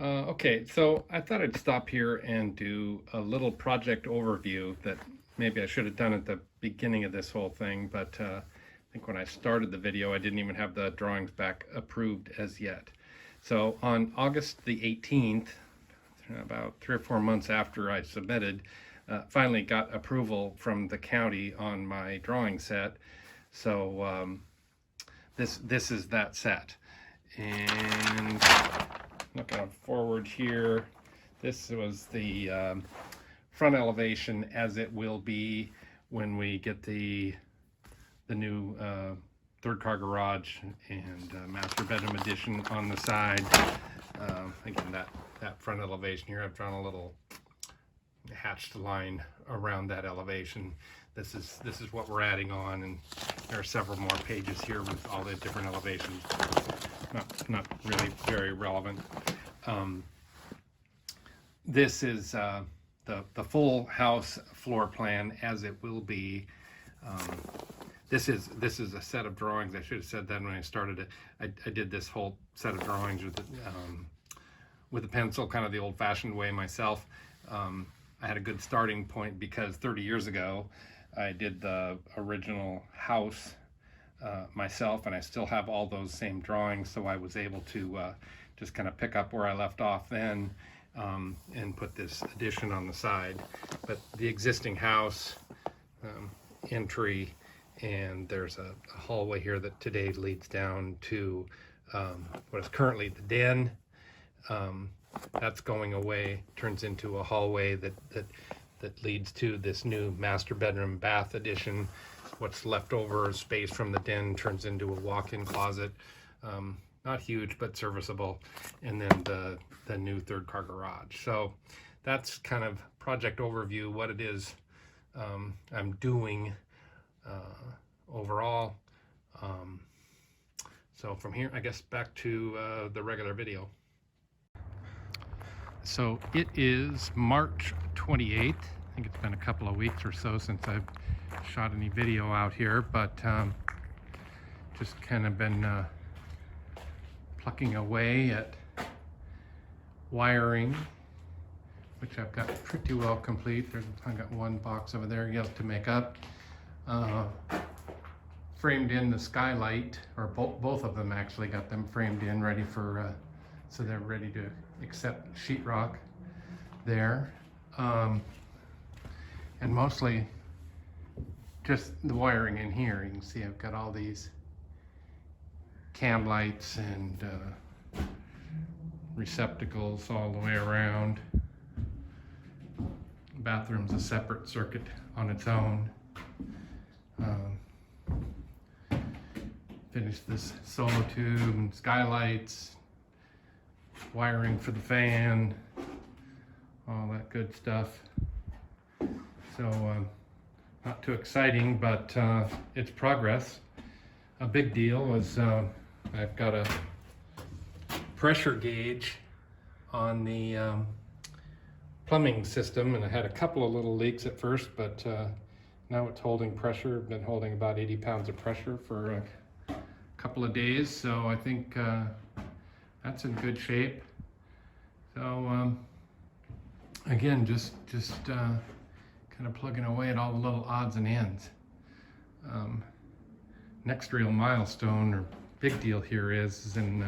Okay, so I thought I'd stop here and do a little project overview that maybe I should have done at the beginning of this whole thing, but I think when I started the video, I didn't even have the drawings back approved as yet. So on August the 18th, about 3 or 4 months after I submitted, finally got approval from the county on my drawing set. So this is that set. And looking forward here, this was the front elevation as it will be when we get the new third car garage and master bedroom addition on the side. Again, that front elevation here, I've drawn a little hatched line around that elevation. This is what we're adding on, and there are several more pages here with all the different elevations. Not really very relevant. This is the full house floor plan as it will be. This is a set of drawings. I should have said that when I started it. I did this whole set of drawings with a pencil, kind of the old-fashioned way myself. I had a good starting point because 30 years ago I did the original house myself, and I still have all those same drawings, so I was able to just kind of pick up where I left off then and put this addition on the side. But the existing house entry, and there's a hallway here that today leads down to what is currently the den. That's going away, turns into a hallway that leads to this new master bedroom bath addition. What's left over space from the den turns into a walk-in closet. Not huge, but serviceable. And then the new third car garage. So that's kind of project overview, what it is I'm doing overall. So from here, I guess back to the regular video. So it is March 28th. I think it's been a couple of weeks or so since I've shot any video out here, but just kind of been plucking away at wiring, which I've got pretty well complete. I've got one box over there yet to make up. Framed in the skylight, or both of them actually, got them framed in, ready for, so they're ready to accept sheetrock there. And mostly just the wiring in here. You can see I've got all these cam lights and receptacles all the way around. Bathroom's a separate circuit on its own. Finished this solo tube and skylights, wiring for the fan, all that good stuff. So not too exciting, but it's progress. A big deal was I've got a pressure gauge on the plumbing system, and I had a couple of little leaks at first, but now it's holding pressure. I've been holding about 80 pounds of pressure for a couple of days, so I think that's in good shape. So again, just kind of plugging away at all the little odds and ends. Next real milestone or big deal here is in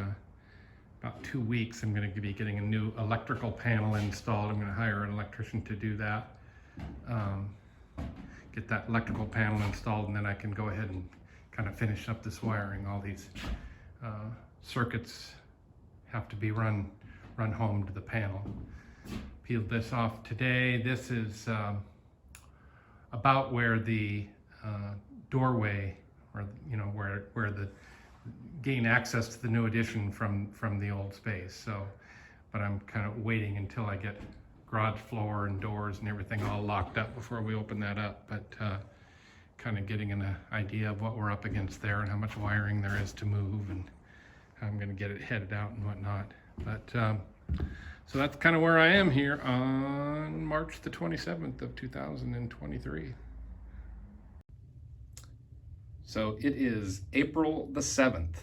about 2 weeks I'm going to be getting a new electrical panel installed. I'm going to hire an electrician to do that. Get that electrical panel installed, and then I can go ahead and kind of finish up this wiring. All these circuits have to be run home to the panel. Peeled this off today. This is about where the doorway, or where the gain access to the new addition from the old space. So, but I'm kind of waiting until I get garage floor and doors and everything all locked up before we open that up. But kind of getting an idea of what we're up against there and how much wiring there is to move and how I'm going to get it headed out and whatnot. But so that's kind of where I am here on March the 27th of 2023. So it is April the 7th,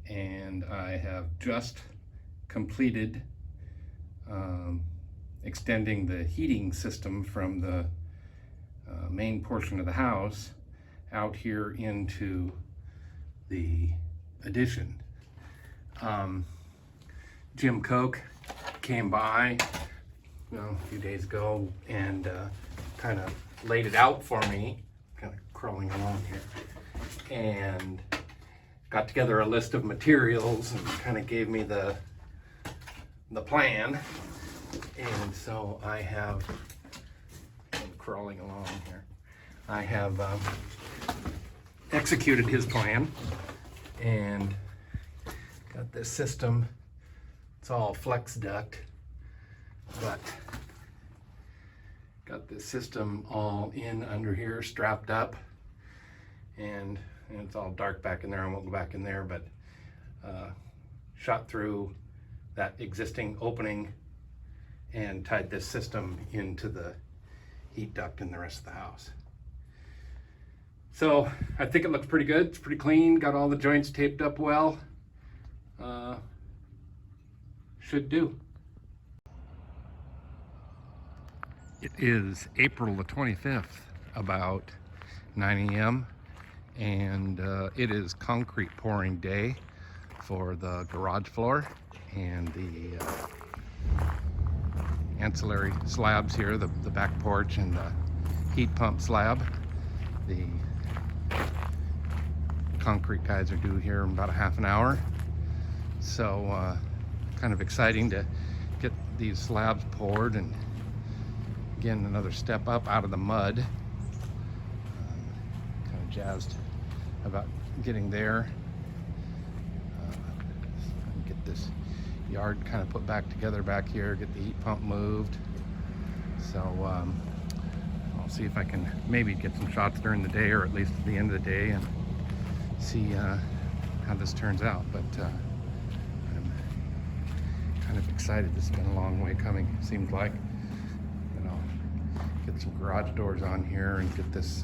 and I have just completed extending the heating system from the main portion of the house out here into the addition. Jim Koch came by a few days ago and kind of laid it out for me, kind of crawling along here, and got together a list of materials and kind of gave me the plan. And so I have, I'm crawling along here, I have executed his plan and got this system. It's all flex duct, but got this system all in under here, strapped up, and it's all dark back in there. I won't go back in there, but shot through that existing opening and tied this system into the heat duct in the rest of the house. So I think it looks pretty good. It's pretty clean, got all the joints taped up well. Should do. It is April the 25th, about 9 a.m. and it is concrete pouring day for the garage floor and the ancillary slabs here, the back porch and the heat pump slab. The concrete guys are due here in about a half an hour. So kind of exciting to get these slabs poured, and again, another step up out of the mud. Kind of jazzed about getting there. Get this yard kind of put back together back here, get the heat pump moved. So I'll see if I can maybe get some shots during the day, or at least at the end of the day, and see how this turns out. But I'm kind of excited. This has been a long way coming, it seems like. And I'll get some garage doors on here and get this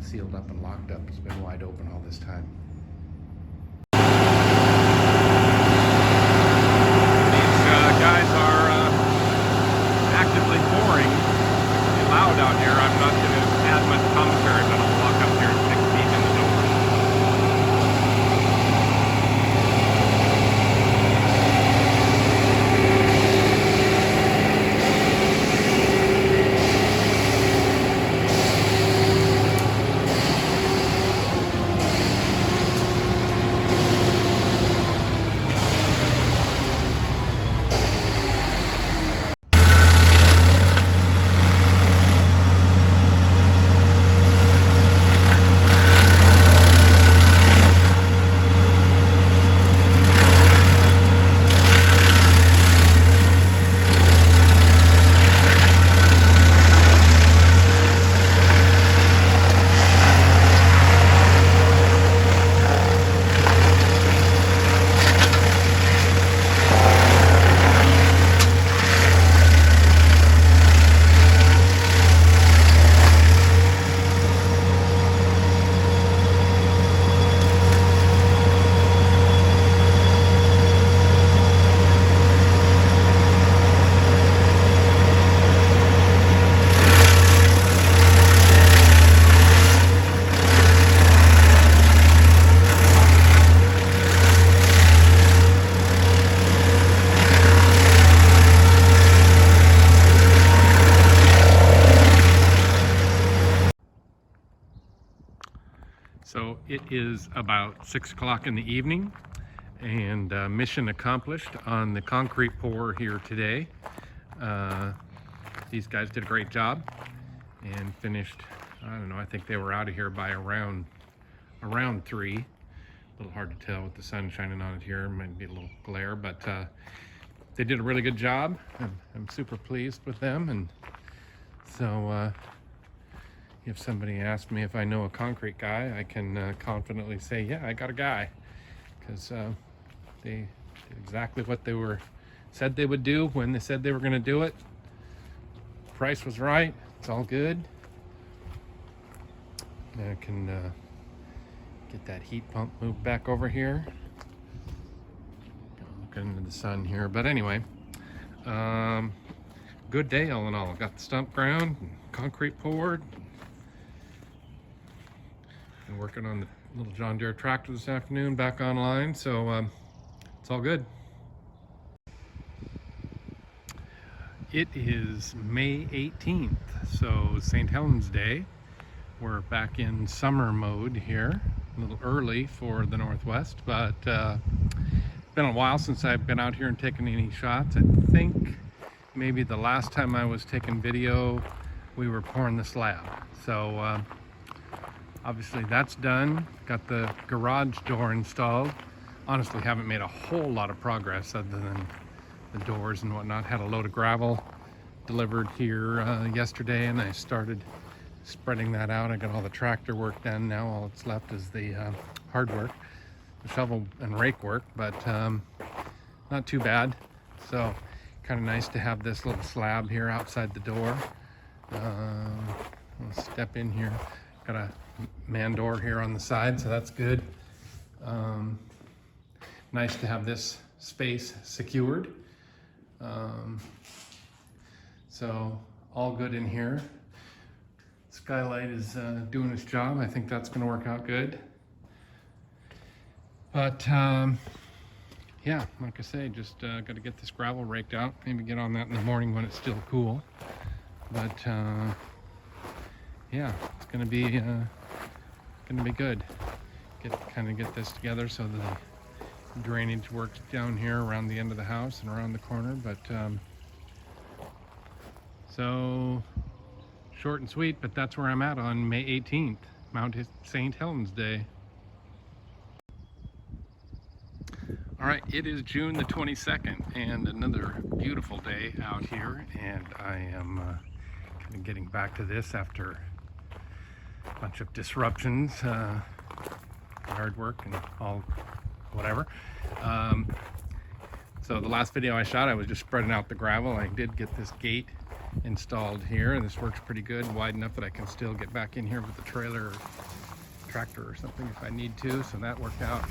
sealed up and locked up. It's been wide open all this time. Guys are actively pouring. It's loud out here. I'm not going to add much commentary, but I'll walk up here and stick deep in the door. So it is about 6 o'clock in the evening, and mission accomplished on the concrete pour here today. These guys did a great job and finished, I don't know, I think they were out of here by around 3. A little hard to tell with the sun shining on it here, might be a little glare, but they did a really good job. I'm super pleased with them. And so if somebody asks me if I know a concrete guy, I can confidently say, yeah, I got a guy, because they did exactly what they said they would do when they said they were going to do it. Price was right. It's all good. I can get that heat pump moved back over here. Looking into the sun here, but anyway, Good day all in all. Got the stump ground, concrete poured. Been working on the little John Deere tractor this afternoon, back online, so it's all good. It is May 18th, so St. Helens Day. We're back in summer mode here, a little early for the Northwest, but it's been a while since I've been out here and taken any shots. I think maybe the last time I was taking video, we were pouring the slab. So obviously that's done. Got the garage door installed. Honestly, haven't made a whole lot of progress other than the doors and whatnot. Had a load of gravel delivered here yesterday, and I started spreading that out. I got all the tractor work done. Now all that's left is the hard work, the shovel and rake work, but not too bad. So kind of nice to have this little slab here outside the door. I'll step in here. Got a man door here on the side, so that's good. Nice to have this space secured. So all good in here. Skylight is doing its job. I think that's going to work out good. But yeah, like I say, just got to get this gravel raked out. Maybe get on that in the morning when it's still cool. But yeah, it's going to be good. Kind of get this together so the drainage works down here around the end of the house and around the corner. But so short and sweet, but that's where I'm at on May 18th, Mount St. Helens Day. All right, it is June the 22nd and another beautiful day out here, and I am kind of getting back to this after a bunch of disruptions, hard work and all whatever. So the last video I shot, I was just spreading out the gravel. I did get this gate installed here, and this works pretty good, wide enough that I can still get back in here with the trailer or tractor or something if I need to. So that worked out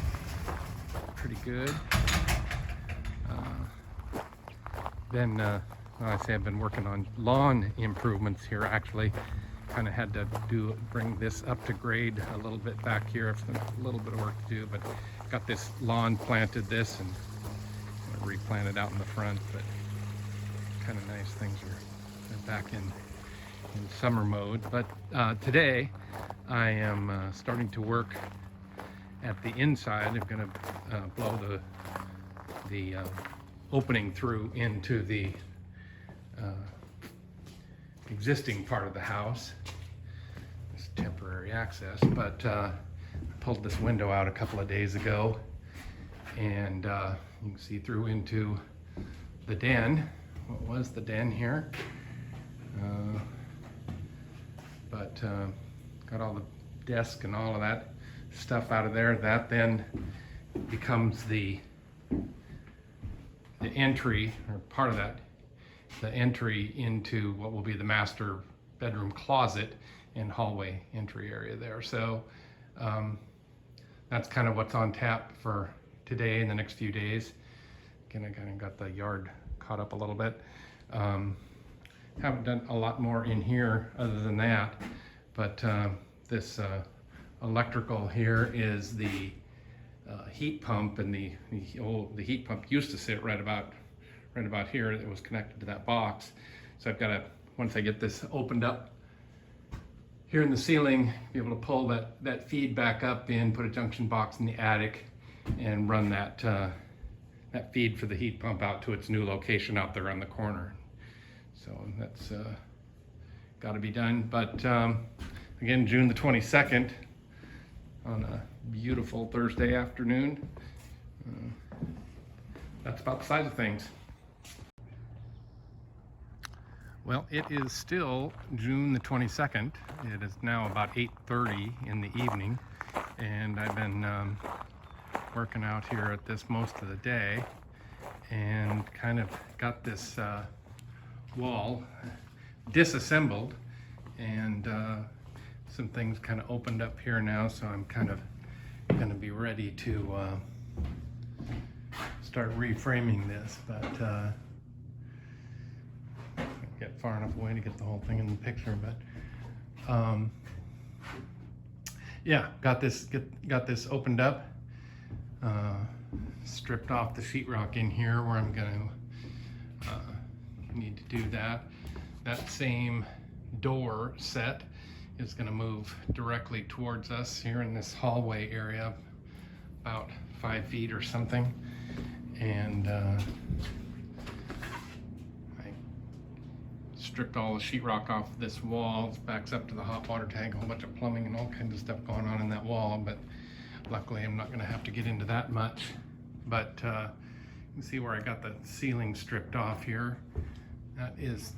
pretty good. Then well, I say I've been working on lawn improvements here. Actually kind of had to bring this up to grade a little bit back here. I've a little bit of work to do, but got this lawn planted this and replanted out in the front. But kind of nice, things are back in summer mode. But today I am starting to work at the inside. I'm going to blow the opening through into the existing part of the house. It's temporary access, but I pulled this window out a couple of days ago, and you can see through into the den. What was the den here? But got all the desk and all of that stuff out of there. That then becomes the entry, or part of that, the entry into what will be the master bedroom closet and hallway entry area there. So that's kind of what's on tap for today and the next few days. Kind of got the yard caught up a little bit. Haven't done a lot more in here other than that, but this electrical here is the heat pump, and the heat pump used to sit right about here. It was connected to that box. So I've got to, once I get this opened up here in the ceiling, be able to pull that feed back up in, put a junction box in the attic, and run that feed for the heat pump out to its new location out there on the corner. So that's got to be done. But again, June the 22nd on a beautiful Thursday afternoon. That's about the size of things. Well, it is still June the 22nd. It is now about 8:30 in the evening, and I've been working out here at this most of the day, and kind of got this wall disassembled, and some things kind of opened up here now, so I'm kind of going to be ready to start reframing this. But step far enough away to get the whole thing in the picture, but yeah, got this opened up, stripped off the sheetrock in here where I'm going to need to do that. That same door set is going to move directly towards us here in this hallway area, about 5 feet or something. And I stripped all the sheetrock off this wall. It backs up to the hot water tank, a whole bunch of plumbing and all kinds of stuff going on in that wall, but luckily I'm not going to have to get into that much. But you can see where I got the ceiling stripped off here. That is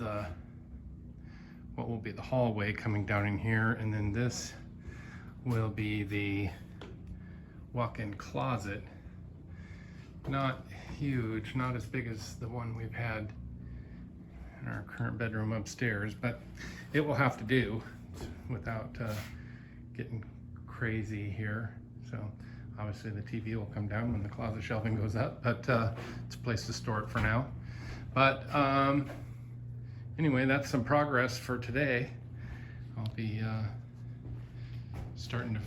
what will be the hallway coming down in here, and then this will be the walk-in closet. Not huge, not as big as the one we've had in our current bedroom upstairs, but it will have to do without getting crazy here. So obviously the TV will come down when the closet shelving goes up, but it's a place to store it for now. But anyway, that's some progress for today. I'll be starting to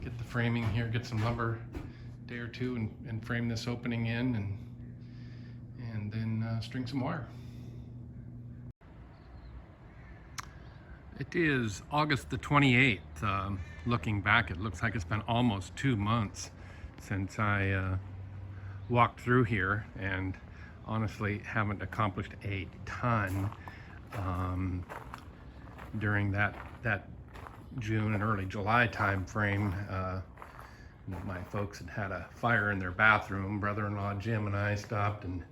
get the framing here, get some lumber a day or two, and frame this opening in, and then string some wire. It is August the 28th. Looking back, it looks like it's been almost 2 months since I walked through here, and honestly haven't accomplished a ton during that June and early July time frame. My folks had a fire in their bathroom. Brother-in-law Jim and I stopped and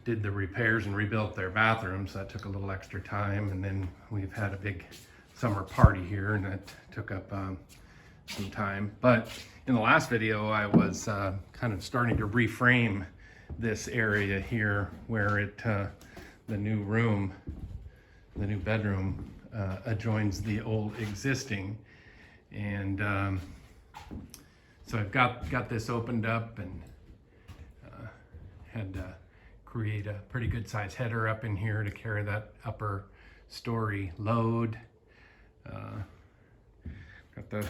did the repairs and rebuilt their bathrooms. That took a little extra time, and then we've had a big summer party here, and that took up some time. But in the last video, I was kind of starting to reframe this area here where the new room, the new bedroom adjoins the old existing, and so I've got this opened up, and had to create a pretty good size header up in here to carry that upper story load. Got the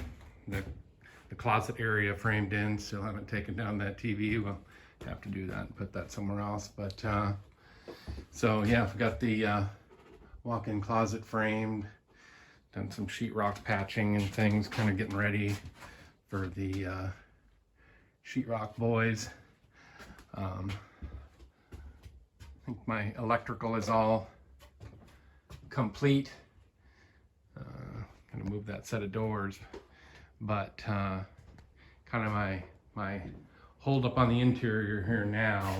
closet area framed in. Still haven't taken down that TV. We'll have to do that and put that somewhere else. But so yeah, I've got the walk-in closet framed, done some sheetrock patching and things, kind of getting ready for the sheetrock boys. I think my electrical is all complete. Gonna move that set of doors, but kind of my hold up on the interior here now,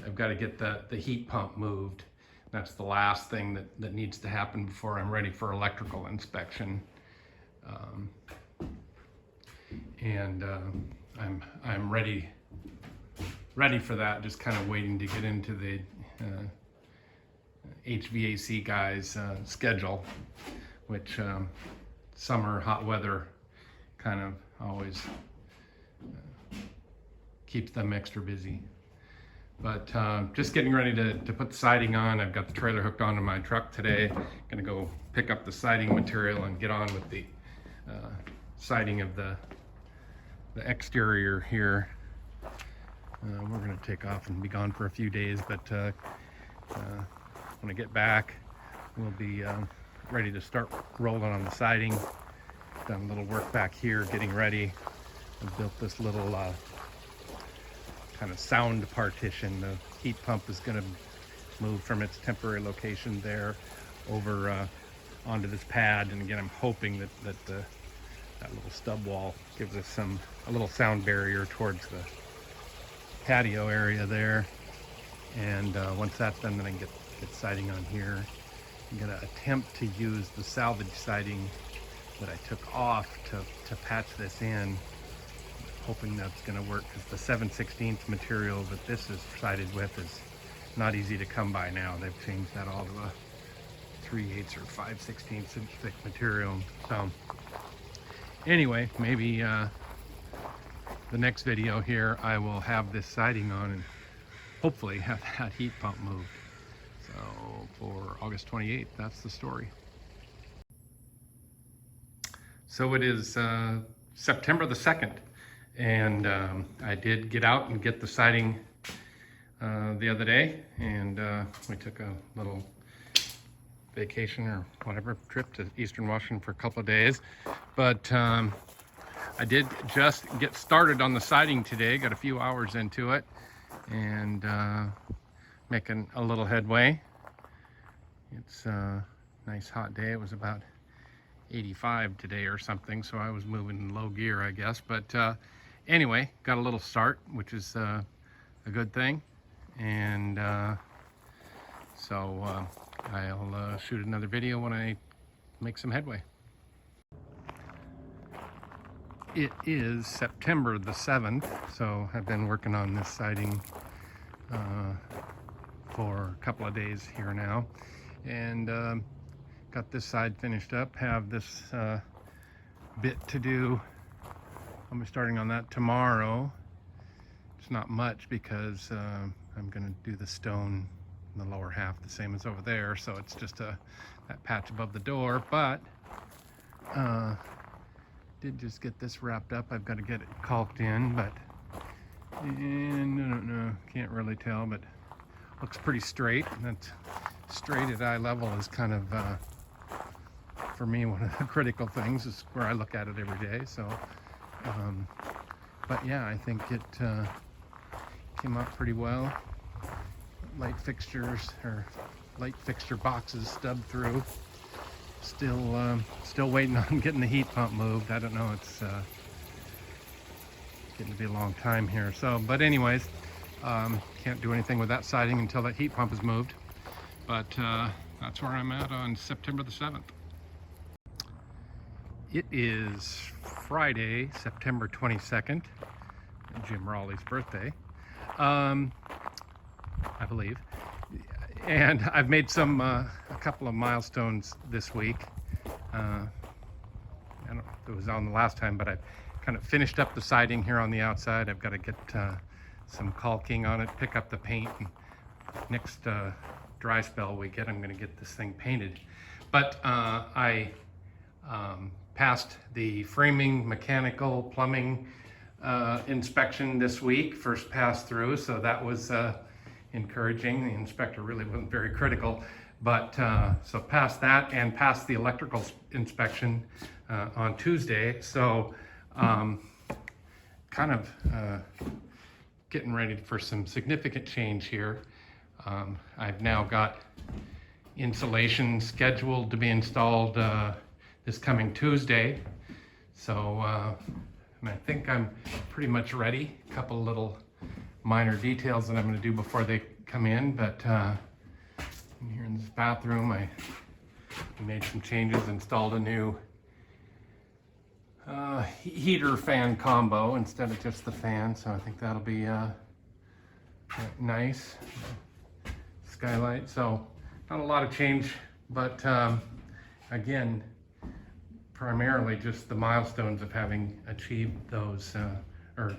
I've got to get the heat pump moved. That's the last thing that needs to happen before I'm ready for electrical inspection. I'm ready for that, just kind of waiting to get into the HVAC guys schedule, which summer hot weather kind of always keeps them extra busy. But just getting ready to put the siding on. I've got the trailer hooked onto my truck today. Gonna go pick up the siding material and get on with the siding of the exterior here. We're gonna take off and be gone for a few days, but when I get back, we'll be ready to start rolling on the siding. Done a little work back here, getting ready. I built this little kind of sound partition. The heat pump is going to move from its temporary location there over onto this pad, and again, I'm hoping that that little stub wall gives us a little sound barrier towards the patio area there. And once that's done, then I can get siding on here. I'm going to attempt to use the salvage siding that I took off to patch this in. Hoping that's going to work, because the 7/16 material that this is sided with is not easy to come by now. They've changed that all to a 3/8 or 5/16 inch thick material. So anyway, maybe the next video here I will have this siding on and hopefully have that heat pump moved. So So for August 28th, that's the story. So it is September the 2nd, and I did get out and get the siding the other day, and we took a little vacation or whatever trip to Eastern Washington for a couple of days. But I did just get started on the siding today, got a few hours into it, and making a little headway. It's a nice hot day. It was about 85 today or something, so I was moving in low gear, I guess. But anyway, got a little start, which is a good thing. And so I'll shoot another video when I make some headway. It is September the 7th, so I've been working on this siding for a couple of days here now, and got this side finished up. Have this bit to do. I'll be starting on that tomorrow. It's not much because I'm going to do the stone in the lower half the same as over there, so it's just that patch above the door. But did just get this wrapped up. I've got to get it caulked in, but and I don't know, can't really tell, but looks pretty straight. That straight at eye level is kind of for me one of the critical things, is where I look at it every day. So but yeah, I think it came out pretty well. Light fixtures, or light fixture boxes stubbed through. Still waiting on getting the heat pump moved. I don't know, it's getting to be a long time here. So, but anyways, can't do anything with that siding until that heat pump is moved. But that's where I'm at on September the 7th. It is Friday, September 22nd, Jim Raleigh's birthday, I believe. And I've made a couple of milestones this week. I don't know if it was on the last time, but I've kind of finished up the siding here on the outside. I've got to get some caulking on it, pick up the paint, and next dry spell we get, I'm going to get this thing painted. But I passed the framing, mechanical, plumbing inspection this week, first pass through, so that was encouraging. The inspector really wasn't very critical, but so passed that and passed the electrical inspection on Tuesday. So kind of getting ready for some significant change here. I've now got insulation scheduled to be installed this coming Tuesday. So and I think I'm pretty much ready. A couple little minor details that I'm going to do before they come in, but here in this bathroom I made some changes, installed a new heater fan combo instead of just the fan, so I think that'll be nice. Skylight, so not a lot of change, but again, primarily just the milestones of having achieved those or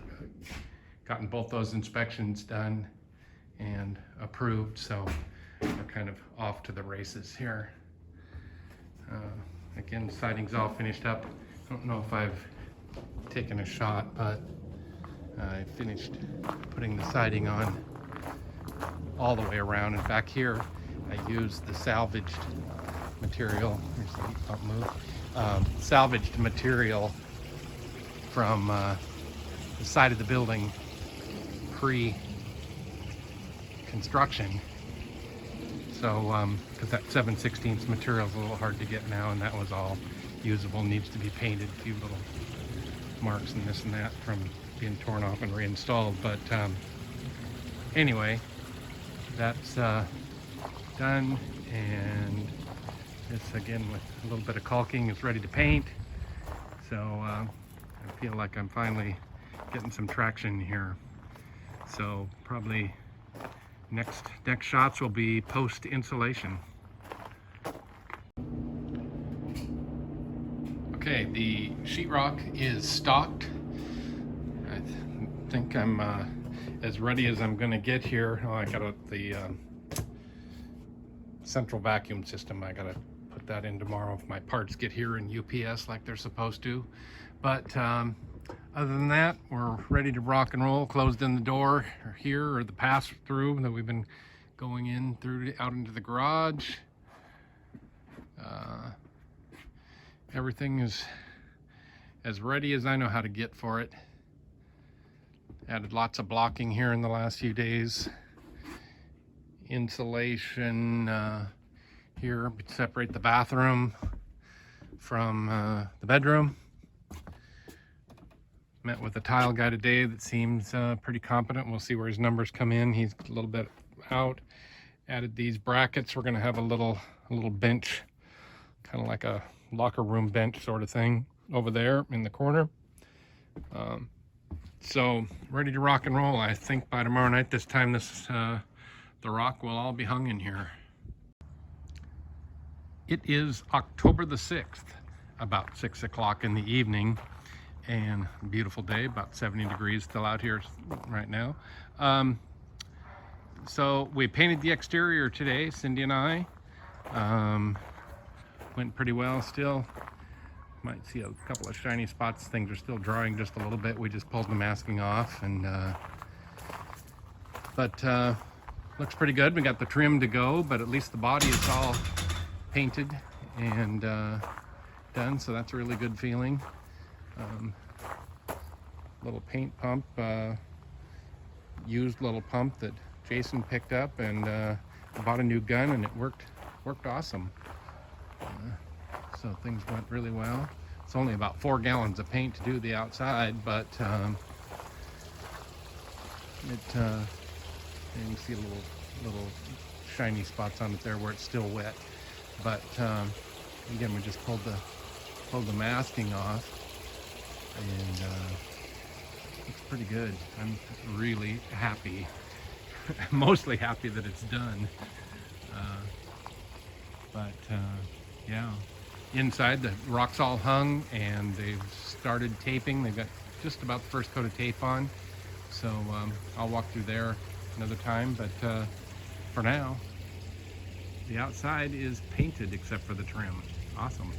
gotten both those inspections done and approved, so we're kind of off to the races here. Again, siding's all finished up. I don't know if I've taken a shot, but I finished putting the siding on all the way around. In fact, here I used the salvaged material. Here's the heat pump move. Salvaged material from the side of the building pre-construction. So, because that 7/16 material is a little hard to get now, and that was all usable, needs to be painted, a few little marks and this and that from being torn off and reinstalled. But anyway, that's done, and this again with a little bit of caulking is ready to paint. So I feel like I'm finally getting some traction here. So probably next shots will be post insulation. Okay, the sheetrock is stocked. I think I'm central vacuum system. I gotta put that in tomorrow if my parts get here in UPS like they're supposed to. But other than that, we're ready to rock and roll. Closed in the door here, or the pass through that we've been going in through out into the garage. Everything is as ready as I know how to get for it. Added lots of blocking here in the last few days. Insulation here, separate the bathroom from the bedroom. Met with a tile guy today that seems pretty competent. We'll see where his numbers come in. He's a little bit out. Added these brackets. We're gonna have a little bench, kind of like a locker room bench sort of thing over there in the corner. So ready to rock and roll. I think by tomorrow night this time the rock will all be hung in here. It is October the 6th, about 6 o'clock in the evening, and beautiful day, about 70 degrees still out here right now. So we painted the exterior today, Cindy and I. Went pretty well still. Might see a couple of shiny spots. Things are still drying just a little bit. We just pulled the masking off, and but looks pretty good. We got the trim to go, but at least the body is all painted and done, so that's a really good feeling. Little paint pump, used little pump that Jason picked up, and bought a new gun, and it worked awesome. So things went really well. It's only about 4 gallons of paint to do the outside, but you can see little shiny spots on it there where it's still wet. But again, we just pulled the masking off, and it's pretty good. I'm really happy. Mostly happy that it's done. Yeah, inside the rock's all hung, and they've started taping. They've got just about the first coat of tape on, so I'll walk through there another time. But for now, the outside is painted except for the trim. Awesome.